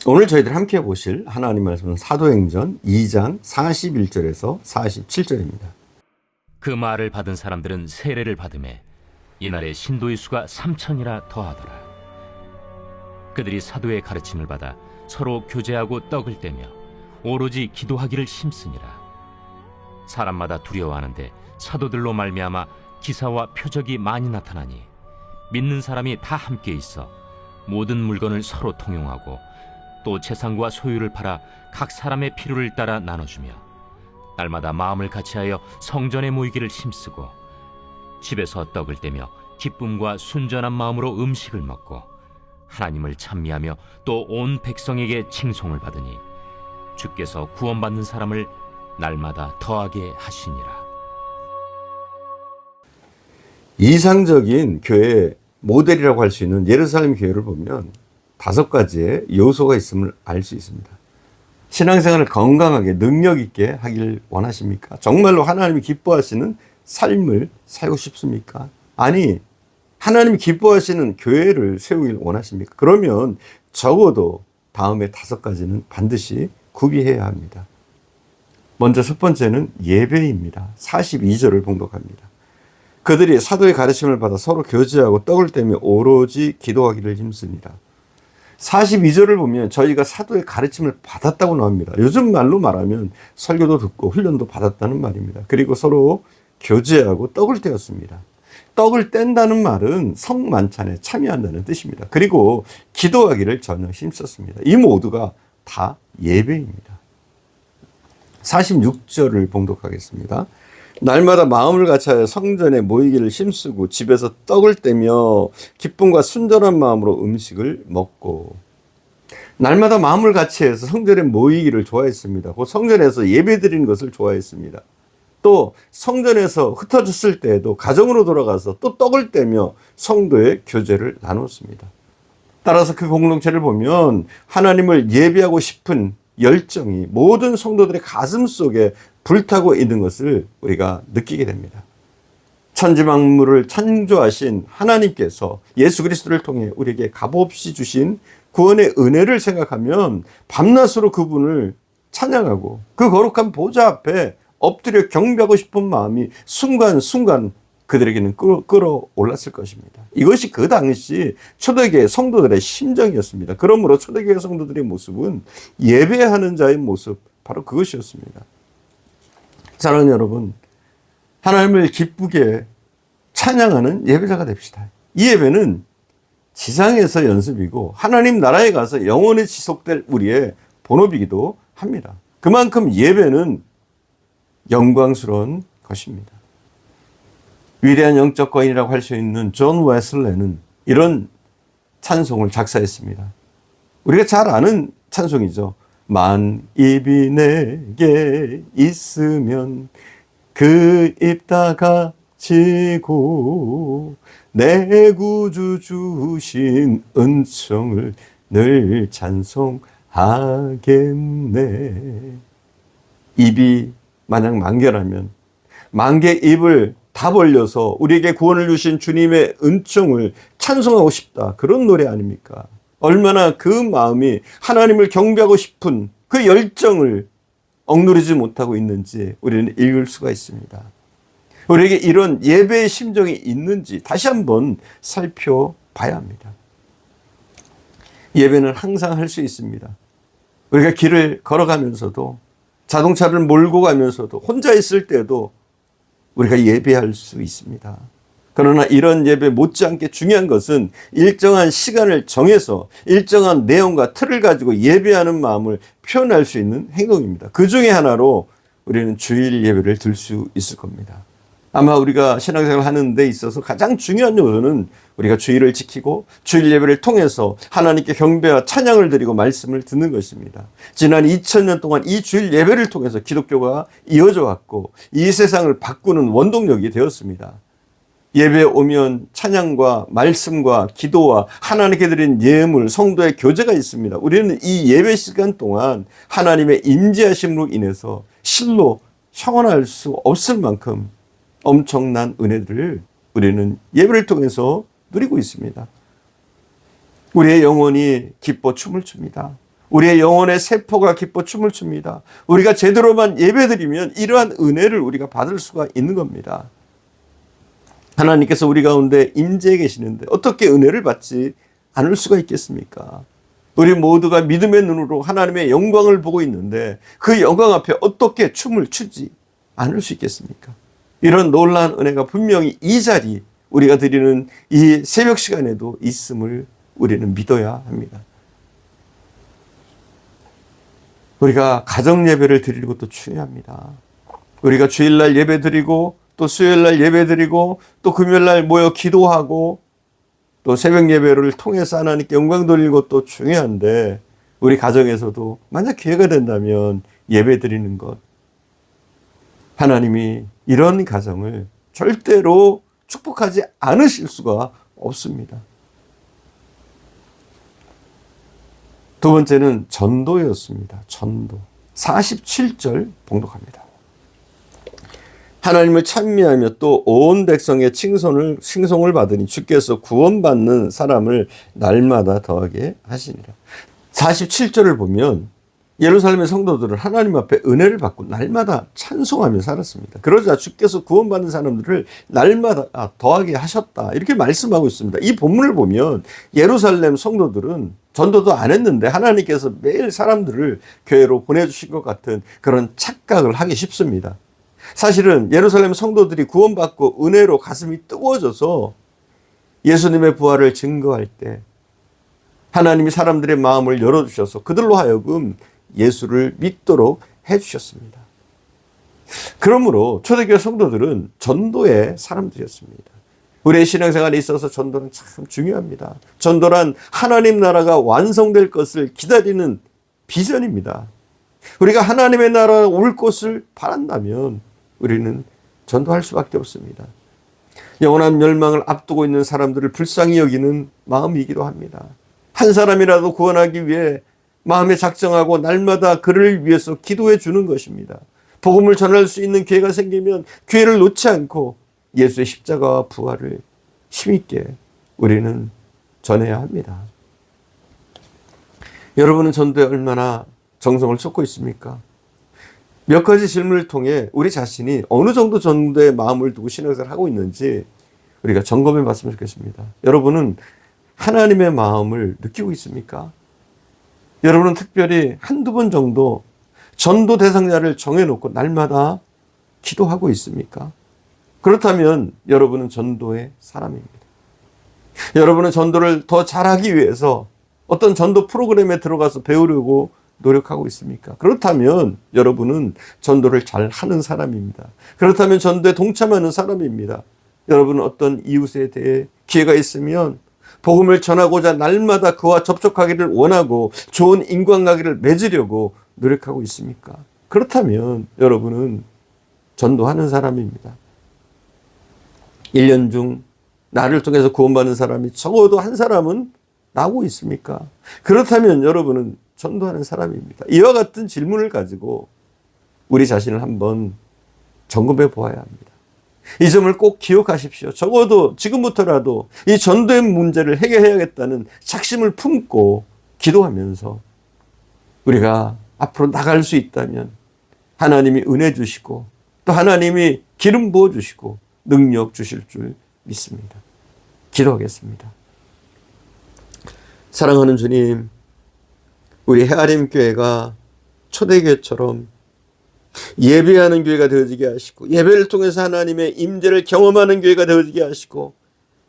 오늘 저희들 함께 보실 하나님 말씀은 사도행전 2장 41절에서 47절입니다. 그 말을 받은 사람들은 세례를 받음에 이날에 신도의 수가 3,000이라 더하더라. 그들이 사도의 가르침을 받아 서로 교제하고 떡을 떼며 오로지 기도하기를 힘쓰니라. 사람마다 두려워하는데 사도들로 말미암아 기사와 표적이 많이 나타나니 믿는 사람이 다 함께 있어 모든 물건을 서로 통용하고 또 재산과 소유를 팔아 각 사람의 필요를 따라 나눠주며 날마다 마음을 같이하여 성전에 모이기를 힘쓰고 집에서 떡을 떼며 기쁨과 순전한 마음으로 음식을 먹고 하나님을 찬미하며 또 온 백성에게 칭송을 받으니 주께서 구원받는 사람을 날마다 더하게 하시니라. 이상적인 교회의 모델이라고 할 수 있는 예루살렘 교회를 보면 5가지의 요소가 있음을 알 수 있습니다. 신앙생활을 건강하게 능력 있게 하길 원하십니까? 정말로 하나님이 기뻐하시는 삶을 살고 싶습니까? 아니, 하나님이 기뻐하시는 교회를 세우길 원하십니까? 그러면 적어도 다음에 5가지는 반드시 구비해야 합니다. 먼저 첫 번째는 예배입니다. 42절을 봉독합니다. 그들이 사도의 가르침을 받아 서로 교제하고 떡을 떼며 오로지 기도하기를 힘씁니다. 42절을 보면 저희가 사도의 가르침을 받았다고 나옵니다. 요즘 말로 말하면 설교도 듣고 훈련도 받았다는 말입니다. 그리고 서로 교제하고 떡을 떼었습니다. 떡을 뗀다는 말은 성만찬에 참여한다는 뜻입니다. 그리고 기도하기를 전혀 힘썼습니다. 이 모두가 다 예배입니다. 46절을 봉독하겠습니다. 날마다 마음을 같이하여 성전에 모이기를 힘쓰고 집에서 떡을 떼며 기쁨과 순전한 마음으로 음식을 먹고. 날마다 마음을 같이해서 성전에 모이기를 좋아했습니다. 그 성전에서 예배드리는 것을 좋아했습니다. 또 성전에서 흩어졌을 때에도 가정으로 돌아가서 또 떡을 떼며 성도의 교제를 나눴습니다. 따라서 그 공동체를 보면 하나님을 예배하고 싶은 열정이 모든 성도들의 가슴 속에 불타고 있는 것을 우리가 느끼게 됩니다. 천지만물을 창조하신 하나님께서 예수 그리스도를 통해 우리에게 값없이 주신 구원의 은혜를 생각하면 밤낮으로 그분을 찬양하고 그 거룩한 보좌 앞에 엎드려 경배하고 싶은 마음이 순간순간 그들에게는 끌어올랐을 것입니다. 이것이 그 당시 초대교회 성도들의 심정이었습니다. 그러므로 초대교회 성도들의 모습은 예배하는 자의 모습, 바로 그것이었습니다. 사랑하는 여러분, 하나님을 기쁘게 찬양하는 예배자가 됩시다. 이 예배는 지상에서 연습이고 하나님 나라에 가서 영원히 지속될 우리의 본업이기도 합니다. 그만큼 예배는 영광스러운 것입니다. 위대한 영적 거인이라고 할 수 있는 존 웨슬레는 이런 찬송을 작사했습니다. 우리가 잘 아는 찬송이죠. 만 입이 내게 있으면 그 입 다 갇히고 내 구주 주신 은총을 늘 찬송하겠네. 입이 만약 만개라면 만개 입을 다 벌려서 우리에게 구원을 주신 주님의 은총을 찬송하고 싶다. 그런 노래 아닙니까? 얼마나 그 마음이 하나님을 경배하고 싶은 그 열정을 억누르지 못하고 있는지 우리는 읽을 수가 있습니다. 우리에게 이런 예배의 심정이 있는지 다시 한번 살펴봐야 합니다. 예배는 항상 할 수 있습니다. 우리가 길을 걸어가면서도 자동차를 몰고 가면서도 혼자 있을 때도 우리가 예배할 수 있습니다. 그러나 이런 예배 못지않게 중요한 것은 일정한 시간을 정해서 일정한 내용과 틀을 가지고 예배하는 마음을 표현할 수 있는 행동입니다. 그 중에 하나로 우리는 주일 예배를 들 수 있을 겁니다. 아마 우리가 신앙생활을 하는 데 있어서 가장 중요한 요소는 우리가 주일을 지키고 주일 예배를 통해서 하나님께 경배와 찬양을 드리고 말씀을 듣는 것입니다. 지난 2000년 동안 이 주일 예배를 통해서 기독교가 이어져 왔고 이 세상을 바꾸는 원동력이 되었습니다. 예배에 오면 찬양과 말씀과 기도와 하나님께 드린 예물, 성도의 교제가 있습니다. 우리는 이 예배 시간 동안 하나님의 임재하심으로 인해서 실로 형언할 수 없을 만큼 엄청난 은혜들을 우리는 예배를 통해서 누리고 있습니다. 우리의 영혼이 기뻐 춤을 춥니다. 우리의 영혼의 세포가 기뻐 춤을 춥니다. 우리가 제대로만 예배드리면 이러한 은혜를 우리가 받을 수가 있는 겁니다. 하나님께서 우리 가운데 임재해 계시는데 어떻게 은혜를 받지 않을 수가 있겠습니까? 우리 모두가 믿음의 눈으로 하나님의 영광을 보고 있는데 그 영광 앞에 어떻게 춤을 추지 않을 수 있겠습니까? 이런 놀라운 은혜가 분명히 이 자리, 우리가 드리는 이 새벽 시간에도 있음을 우리는 믿어야 합니다. 우리가 가정 예배를 드리는 것도 중요합니다. 우리가 주일날 예배 드리고 또 수요일날 예배 드리고 또 금요일날 모여 기도하고 또 새벽 예배를 통해서 하나님께 영광 돌리는 것도 중요한데 우리 가정에서도 만약 기회가 된다면 예배 드리는 것, 하나님이 이런 가정을 절대로 축복하지 않으실 수가 없습니다. 두 번째는 전도였습니다. 전도. 47절 봉독합니다. 하나님을 찬미하며 또 온 백성의 칭송을 받으니 주께서 구원받는 사람을 날마다 더하게 하시니라. 47절을 보면 예루살렘의 성도들은 하나님 앞에 은혜를 받고 날마다 찬송하며 살았습니다. 그러자 주께서 구원받는 사람들을 날마다 더하게 하셨다. 이렇게 말씀하고 있습니다. 이 본문을 보면 예루살렘 성도들은 전도도 안 했는데 하나님께서 매일 사람들을 교회로 보내주신 것 같은 그런 착각을 하기 쉽습니다. 사실은 예루살렘 성도들이 구원받고 은혜로 가슴이 뜨거워져서 예수님의 부활을 증거할 때 하나님이 사람들의 마음을 열어주셔서 그들로 하여금 예수를 믿도록 해주셨습니다. 그러므로 초대교회 성도들은 전도의 사람들이었습니다. 우리의 신앙생활에 있어서 전도는 참 중요합니다. 전도란 하나님 나라가 완성될 것을 기다리는 비전입니다. 우리가 하나님의 나라가 올 것을 바란다면 우리는 전도할 수밖에 없습니다. 영원한 멸망을 앞두고 있는 사람들을 불쌍히 여기는 마음이기도 합니다. 한 사람이라도 구원하기 위해 마음에 작정하고 날마다 그를 위해서 기도해 주는 것입니다. 복음을 전할 수 있는 기회가 생기면 기회를 놓지 않고 예수의 십자가와 부활을 힘있게 우리는 전해야 합니다. 여러분은 전도에 얼마나 정성을 쏟고 있습니까? 몇 가지 질문을 통해 우리 자신이 어느 정도 전도에 마음을 두고 신앙생활을 하고 있는지 우리가 점검해 봤으면 좋겠습니다. 여러분은 하나님의 마음을 느끼고 있습니까? 여러분은 특별히 한두 번 정도 전도 대상자를 정해놓고 날마다 기도하고 있습니까? 그렇다면 여러분은 전도의 사람입니다. 여러분은 전도를 더 잘하기 위해서 어떤 전도 프로그램에 들어가서 배우려고 노력하고 있습니까? 그렇다면 여러분은 전도를 잘하는 사람입니다. 그렇다면 전도에 동참하는 사람입니다. 여러분은 어떤 이웃에 대해 기회가 있으면 복음을 전하고자 날마다 그와 접촉하기를 원하고 좋은 인간관계를 맺으려고 노력하고 있습니까? 그렇다면 여러분은 전도하는 사람입니다. 1년 중 나를 통해서 구원받는 사람이 적어도 한 사람은 나오고 있습니까? 그렇다면 여러분은 전도하는 사람입니다. 이와 같은 질문을 가지고 우리 자신을 한번 점검해 보아야 합니다. 이 점을 꼭 기억하십시오. 적어도 지금부터라도 이 전도의 문제를 해결해야겠다는 작심을 품고 기도하면서 우리가 앞으로 나갈 수 있다면 하나님이 은혜 주시고 또 하나님이 기름 부어 주시고 능력 주실 줄 믿습니다. 기도하겠습니다. 사랑하는 주님, 우리 헤아림 교회가 초대교회처럼 예배하는 교회가 되어지게 하시고 예배를 통해서 하나님의 임재를 경험하는 교회가 되어지게 하시고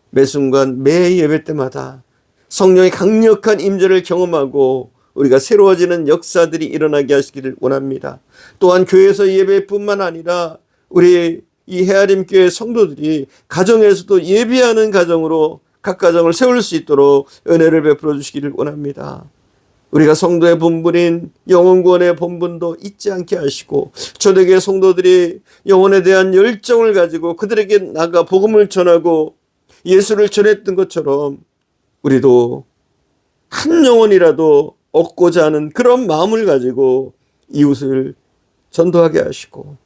매 순간 매 예배 때마다 성령의 강력한 임재를 경험하고 우리가 새로워지는 역사들이 일어나게 하시기를 원합니다. 또한 교회에서 예배뿐만 아니라 우리 이 헤아림 교회 성도들이 가정에서도 예배하는 가정으로 각 가정을 세울 수 있도록 은혜를 베풀어 주시기를 원합니다. 우리가 성도의 본분인 영혼구원의 본분도 잊지 않게 하시고 초대교회 성도들이 영혼에 대한 열정을 가지고 그들에게 나가 복음을 전하고 예수를 전했던 것처럼 우리도 한 영혼이라도 얻고자 하는 그런 마음을 가지고 이웃을 전도하게 하시고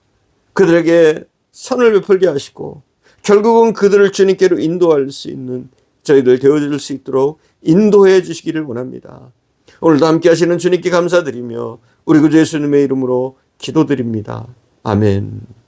그들에게 선을 베풀게 하시고 결국은 그들을 주님께로 인도할 수 있는 저희들 되어질 수 있도록 인도해 주시기를 원합니다. 오늘도 함께 하시는 주님께 감사드리며 우리 구주 예수님의 이름으로 기도드립니다. 아멘.